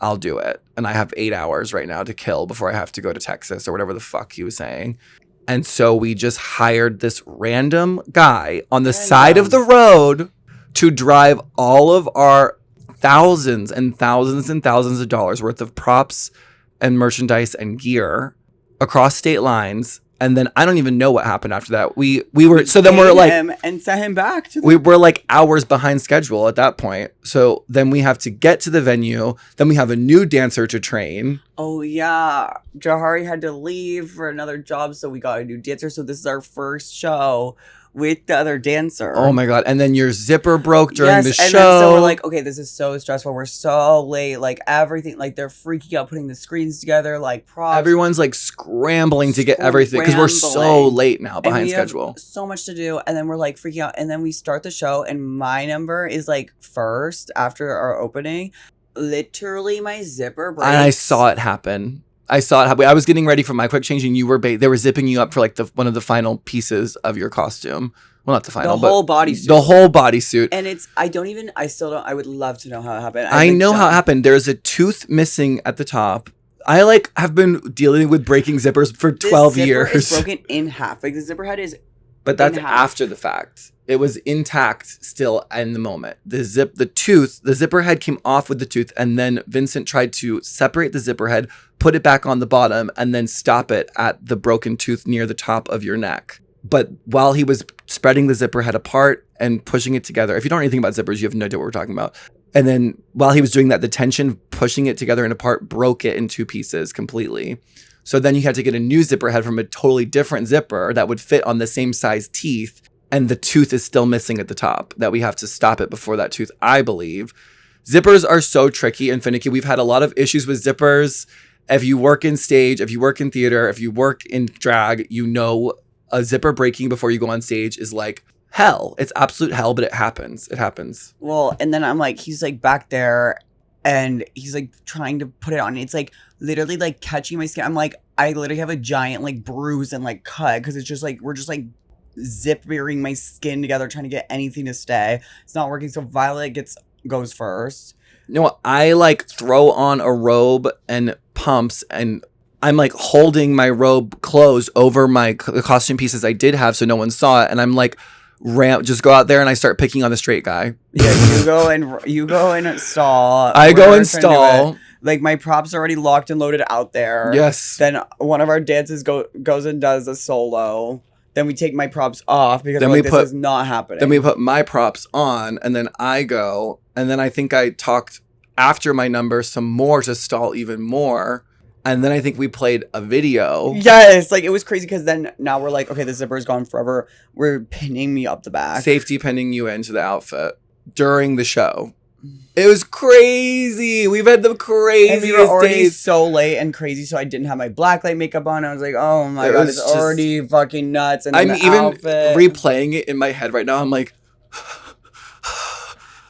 I'll do it. And I have 8 hours right now to kill before I have to go to Texas or whatever the fuck he was saying. And so we just hired this random guy on the side of the road to drive all of our thousands and thousands and thousands of dollars worth of props and merchandise and gear across state lines. And then I don't even know what happened after that. We were like him and sent him back to we were like hours behind schedule at that point. So then we have to get to the venue. Then we have a new dancer to train. Oh yeah, Jahari had to leave for another job, so we got a new dancer. So this is our first show with the other dancer. Oh my God. And then your zipper broke during the show. And then so we're like, okay, this is so stressful. We're so late. Like everything, like they're freaking out putting the screens together, like props. Everyone's like scrambling to get everything because we're so late now behind schedule. So much to do. And then we're like freaking out. And then we start the show and my number is like first after our opening. Literally my zipper breaks. And I saw it happen. I saw it happen. I was getting ready for my quick change, and you were they were zipping you up for like one of the final pieces of your costume. Well, not the final, the whole bodysuit. The whole bodysuit. And I would love to know how it happened. I know how it happened. There's a tooth missing at the top. I have been dealing with breaking zippers for 12 years. It's broken in half. Like the zipper head is. But that's after the fact. It was intact still in the moment. The zipper head came off with the tooth, and then Vincent tried to separate the zipper head, put it back on the bottom, and then stop it at the broken tooth near the top of your neck. But while he was spreading the zipper head apart and pushing it together, if you don't know anything about zippers, you have no idea what we're talking about. And then while he was doing that, the tension pushing it together and apart broke it in 2 pieces completely. So then you had to get a new zipper head from a totally different zipper that would fit on the same size teeth. And the tooth is still missing at the top that we have to stop it before that tooth, I believe. Zippers are so tricky and finicky. We've had a lot of issues with zippers. If you work in stage, if you work in theater, if you work in drag, you know a zipper breaking before you go on stage is like hell. It's absolute hell, but it happens. It happens. Well, and then I'm like, he's like back there and he's like trying to put it on. It's like literally like catching my skin. I'm like, I literally have a giant like bruise and like cut because it's just like, we're just like zippering my skin together trying to get anything to stay. It's not working. So Violet goes first. No, I like throw on a robe and pumps, and I'm like holding my robe closed over the costume pieces I did have so no one saw it, and I'm like just go out there and I start picking on the straight guy. Yeah, you go and stall. I go and stall. Like my props are already locked and loaded out there. Yes. Then one of our dances goes and does a solo. Then we take my props off because this is not happening. Then we put my props on, and then I go, and then I think I talked after my number some more to stall even more. And then I think we played a video. Yes, like it was crazy because then now we're like, okay, the zipper's gone forever. We're pinning me up the back. Safety pinning you into the outfit during the show. It was crazy. We've had the craziest and we were already days. so late and crazy, so I didn't have my blacklight makeup on. I was like, oh my God, it's already fucking nuts. And then I'm the even outfit. replaying it in my head right now. I'm like...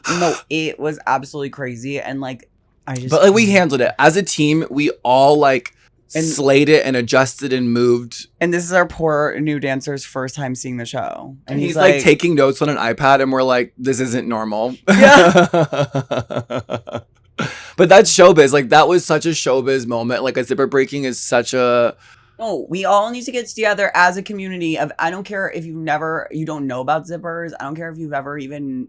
No, it was absolutely crazy. And like, But like we handled it. As a team, we all like slayed it and adjusted and moved. And this is our poor new dancer's first time seeing the show. And he's like taking notes on an iPad, and we're like, this isn't normal. Yeah. But that's showbiz. Like that was such a showbiz moment. Like a zipper breaking is such a... No, we all need to get together as a community of, I don't care if you don't know about zippers. I don't care if you've ever even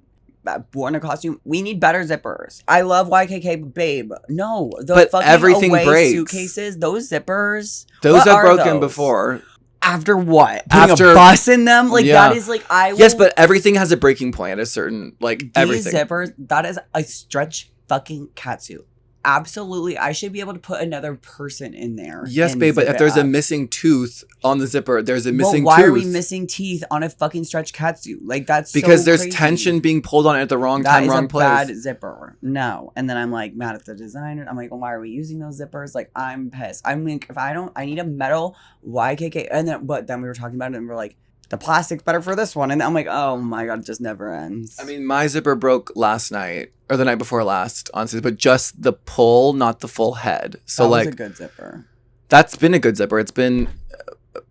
worn a costume. We need better zippers. I love YKK, babe. No, but fucking everything away breaks. Suitcases, those zippers. Those have broken before. After what? After a bus in them? Like yeah. that is like Yes, but everything has a breaking point at a certain these everything. Zippers, that is a stretch fucking catsuit. Absolutely, I should be able to put another person in there. Yes, babe, but if there's a missing tooth on the zipper, there's a missing tooth. Why are we missing teeth on a fucking stretch catsuit? Like that's because so there's crazy. tension being pulled on it at the wrong time, wrong place. That is a bad zipper. No, and then I'm like mad at the designer. I'm like, well, why are we using those zippers? Like I'm pissed. I'm like, I need a metal YKK. And then we were talking about it, and we're like, the plastic's better for this one. And I'm like, oh my God, it just never ends. I mean, my zipper broke last night or the night before last, honestly, but just the pull, not the full head. So that was like a good zipper. That's been a good zipper. It's been,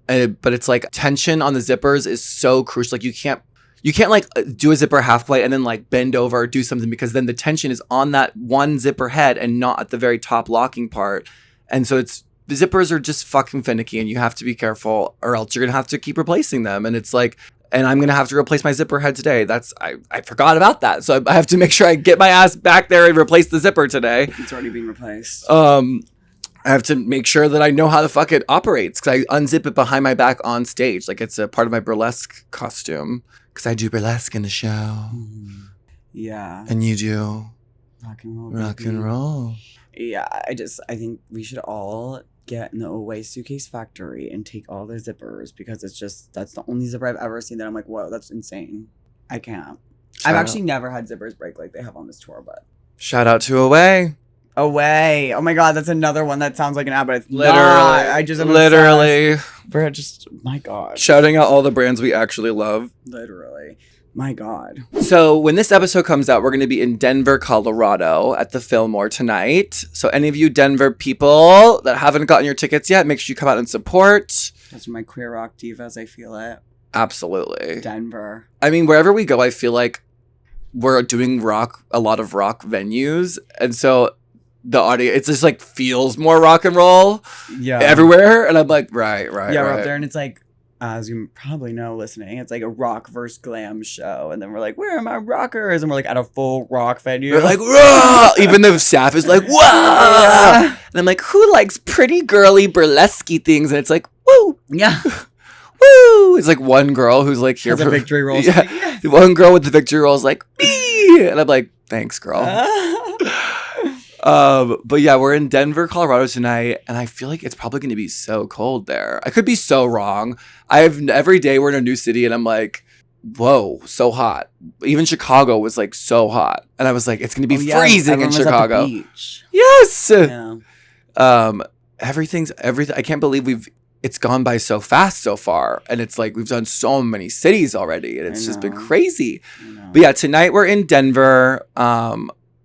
but it's like tension on the zippers is so crucial. Like you can't like do a zipper half plate and then like bend over or do something because then the tension is on that one zipper head and not at the very top locking part. And so the zippers are just fucking finicky and you have to be careful or else you're going to have to keep replacing them. And it's like, and I'm going to have to replace my zipper head today. I forgot about that. So I have to make sure I get my ass back there and replace the zipper today. It's already being replaced. I have to make sure that I know how the fuck it operates because I unzip it behind my back on stage. Like it's a part of my burlesque costume because I do burlesque in the show. Yeah. And you do rock and roll. Rock and roll. Yeah. I think we should all get in the away suitcase factory and take all their zippers because that's the only zipper I've ever seen that I'm like, whoa, that's insane. I can't. I've actually never had zippers break like they have on this tour, but shout out to Away. Away. Oh my God, that's another one that sounds like an ad, but it's literally not. I just am literally. We're just my God. Shouting out all the brands we actually love. Literally. My God. So when this episode comes out, we're going to be in Denver, Colorado at the Fillmore tonight. So any of you Denver people that haven't gotten your tickets yet, make sure you come out and support. Those are my queer rock divas. I feel it. Absolutely. Denver. I mean, wherever we go, I feel like we're doing a lot of rock venues. And so the audio, it just like feels more rock and roll everywhere. And I'm like, right. Yeah, we're up there and it's like, as you probably know listening, it's like a rock versus glam show. And then we're like, where are my rockers? And we're like at a full rock venue. We're like, "Rah!" Even the staff is like, whoa. And I'm like, who likes pretty girly burlesque things? And it's like, woo. Yeah. Woo. It's like one girl who's like here for the victory roll. Yeah. Like, yes. One girl with the victory roll is like, me. And I'm like, thanks, girl. But yeah, we're in Denver, Colorado tonight, and I feel like it's probably going to be so cold there. I could be so wrong. Every day we're in a new city, and I'm like, whoa, so hot. Even Chicago was like so hot, and I was like, it's going to be freezing in Chicago. At the beach. Yes. Yeah. Everything. I can't believe it's gone by so fast so far, and it's like we've done so many cities already, and it's just been crazy. But yeah, tonight we're in Denver.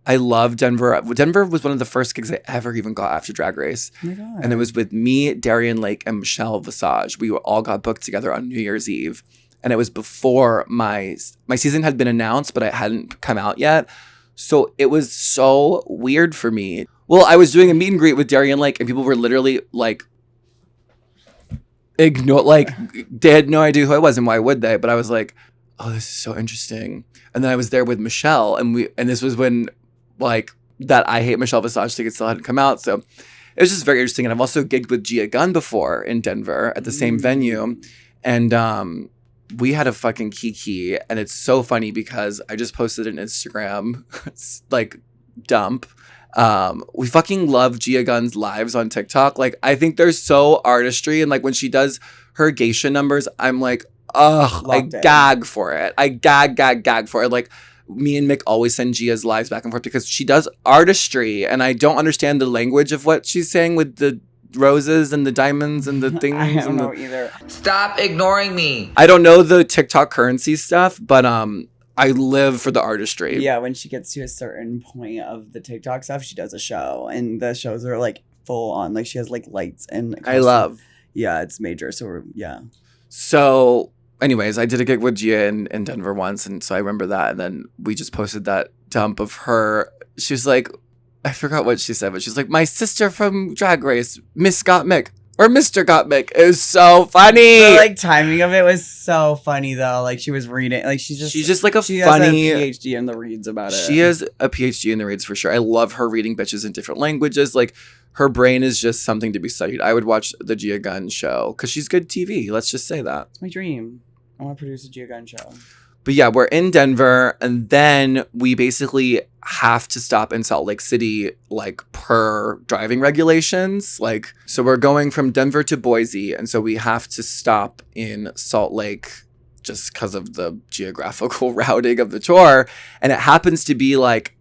I love Denver. Denver was one of the first gigs I ever even got after Drag Race. Oh my God. And it was with me, Darian Lake, and Michelle Visage. We all got booked together on New Year's Eve. And it was before my season had been announced, but it hadn't come out yet. So it was so weird for me. Well, I was doing a meet and greet with Darian Lake, and people were literally like, they had no idea who I was, and why would they? But I was like, oh, this is so interesting. And then I was there with Michelle, and this was when like that I Hate Michelle Visage tickets still hadn't come out. So it was just very interesting. And I've also gigged with Gia Gunn before in Denver at the same venue. And we had a fucking kiki. And it's so funny because I just posted an Instagram like dump. We fucking love Gia Gunn's lives on TikTok. Like, I think they're so artistry. And like when she does her geisha numbers, I'm like, ugh, I gag for it. I gag for it. Like, me and Mick always send Gia's lives back and forth because she does artistry, and I don't understand the language of what she's saying with the roses and the diamonds and the things. I don't know either. Stop ignoring me. I don't know the TikTok currency stuff, but I live for the artistry. Yeah, when she gets to a certain point of the TikTok stuff, she does a show, and the shows are like full on. Like she has like lights and I love. Yeah, it's major. So So anyways, I did a gig with Gia in Denver once, and so I remember that. And then we just posted that dump of her. She was like, I forgot what she said, but she's like, my sister from Drag Race, Miss Gottmik, or Mr. Gottmik. It was so funny. The like timing of it was so funny though. Like she was reading, like she's just like she funny. Has a PhD in the reads about it. She has a PhD in the reads for sure. I love her reading bitches in different languages. Like her brain is just something to be studied. I would watch the Gia Gunn show because she's good TV. Let's just say that. It's my dream. I want to produce a Gia Gunn show. But yeah, we're in Denver, and then we basically have to stop in Salt Lake City, like per driving regulations. Like, so we're going from Denver to Boise, and so we have to stop in Salt Lake just because of the geographical routing of the tour. And it happens to be like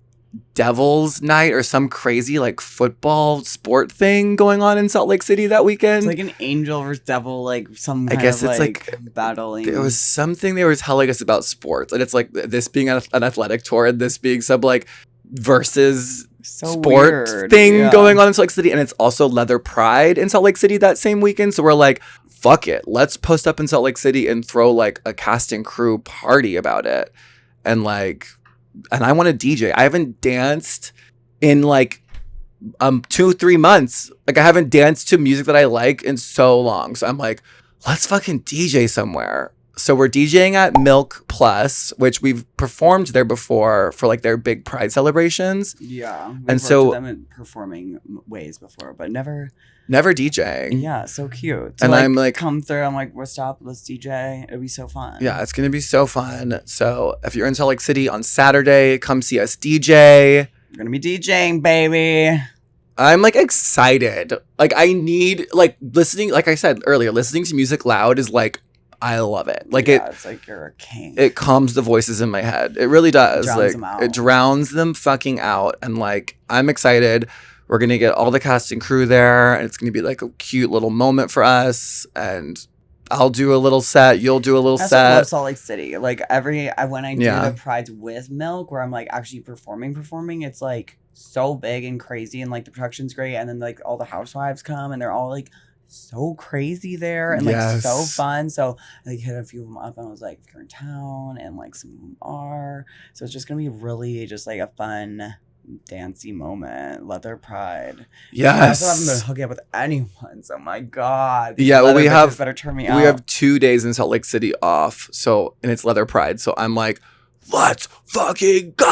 Devil's Night or some crazy like football sport thing going on in Salt Lake City that weekend. It's like an angel versus devil, like some kind I guess of it's like battling. There was something they were telling us about sports, and it's like this being an athletic tour and this being some like versus sport thing going on in Salt Lake City. And it's also Leather Pride in Salt Lake City that same weekend. So we're like, fuck it, let's post up in Salt Lake City and throw like a cast and crew party about it. And like, and I want to DJ. I haven't danced in like 2-3 months. Like I haven't danced to music that I like in so long. So I'm like, let's fucking DJ somewhere. So we're DJing at Milk Plus, which we've performed there before for like their big Pride celebrations. Yeah. And so them in performing ways before, but never DJing. Yeah, so cute. And I'm like, come through. I'm like, let's DJ. It'll be so fun. Yeah, it's gonna be so fun. So if you're in Salt Lake City on Saturday, come see us DJ. We're gonna be DJing, baby. I'm like excited. Like I need like listening. Like I said earlier, listening to music loud is like I love it. Like it's like you're a king. It calms the voices in my head. It really does. Drowns them out. It drowns them fucking out. And like I'm excited. We're gonna get all the cast and crew there, and it's gonna be like a cute little moment for us. And I'll do a little set. You'll do a little I also set. love Salt Lake City. Like when I do Yeah. the prides with Milk, where I'm like actually performing, it's like so big and crazy, and like the production's great, and then like all the housewives come, and they're all like so crazy there and like so Yes. fun. So I like, hit a few of them up, and I was like, if you're in town, and like some of them are, so it's just gonna be really just like a fun dancey moment. Leather Pride. I also haven't been Yes. hooking up with anyone, so my God. Yeah, well, leather we bitches have- better turn me out. We have 2 days in Salt Lake City off, so and it's Leather Pride. So I'm like, let's fucking go.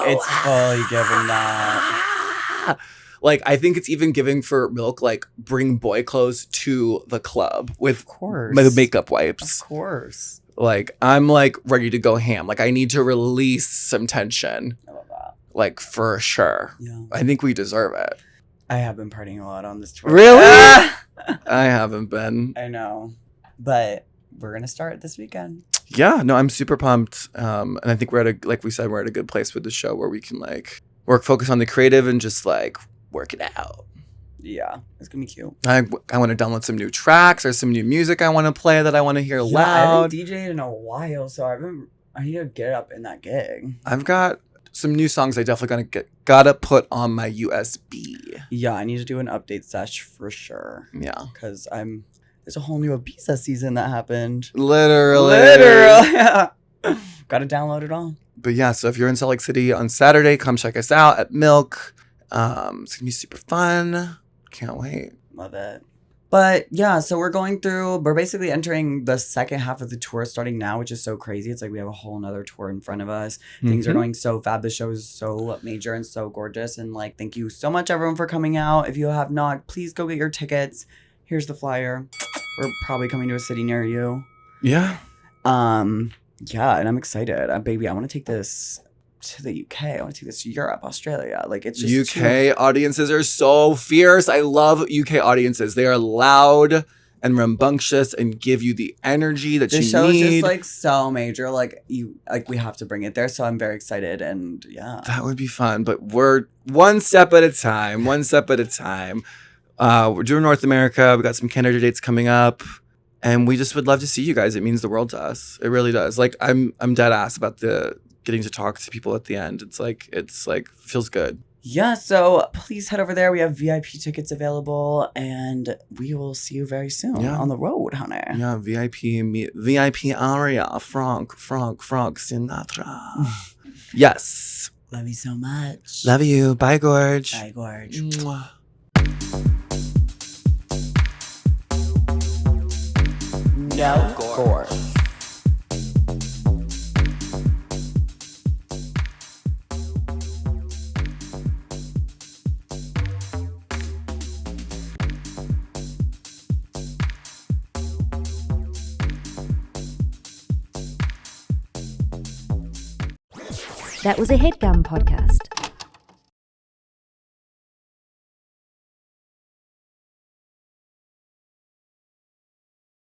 It's fully giving that. Like, I think it's even giving for Milk, like, bring boy clothes to the club with Of course. makeup wipes. Of course. Like, I'm, like, ready to go ham. Like, I need to release some tension. I love that. Like, for sure. Yeah. I think we deserve it. I have been partying a lot on this tour. Really? Ah! I haven't been. I know. But we're going to start this weekend. Yeah, no, I'm super pumped. And I think we're like we said, we're at a good place with the show where we can, like, focus on the creative and just, like, work it out. Yeah. It's going to be cute. I want to download some new tracks or some new music I want to play that I want to hear I loud. haven't DJed in a while, so I need to get up in that gig. I've got some new songs I definitely gotta put on my USB. Yeah, I need to do an update sesh for sure. Yeah. Because there's a whole new Ibiza season that happened. Literally. Literally. Gotta download it all. But yeah, so if you're in Salt Lake City on Saturday, come check us out at Milk. It's gonna be super fun. Can't wait. Love it. But yeah, so we're basically entering the second half of the tour starting now, which is so crazy. It's like we have a whole nother tour in front of us. Things are Mhm. going so fab. The show is so major and so gorgeous. And like, thank you so much, everyone, for coming out. If you have not, please go get your tickets. Here's the flyer. We're probably coming to a city near you. Yeah. Yeah, and I'm excited. Baby, I want to take this to the UK. I want to take this to Europe, Australia. Like, it's just UK audiences are so fierce. I love UK audiences. They are loud and rambunctious and give you the energy that The you show is need. just like so major. Like we have to bring it there. So I'm very excited. And yeah, That would be fun, but we're one step at a time. One step at a time. We're doing North America. We got some Canada dates coming up, and we just would love to see you guys. It means the world to us. It really does. Like I'm dead ass about the getting to talk to people at the end. It's like feels good. yeah. So please head over there. We have VIP tickets available, and we will see you very soon Yeah. on the road, honey. Yeah, VIP aria, Frank Sinatra. Yes. Love you so much. Love you. Bye, Gorge. Bye, Gorge. Mwah. No Gorge. That was a headgum podcast.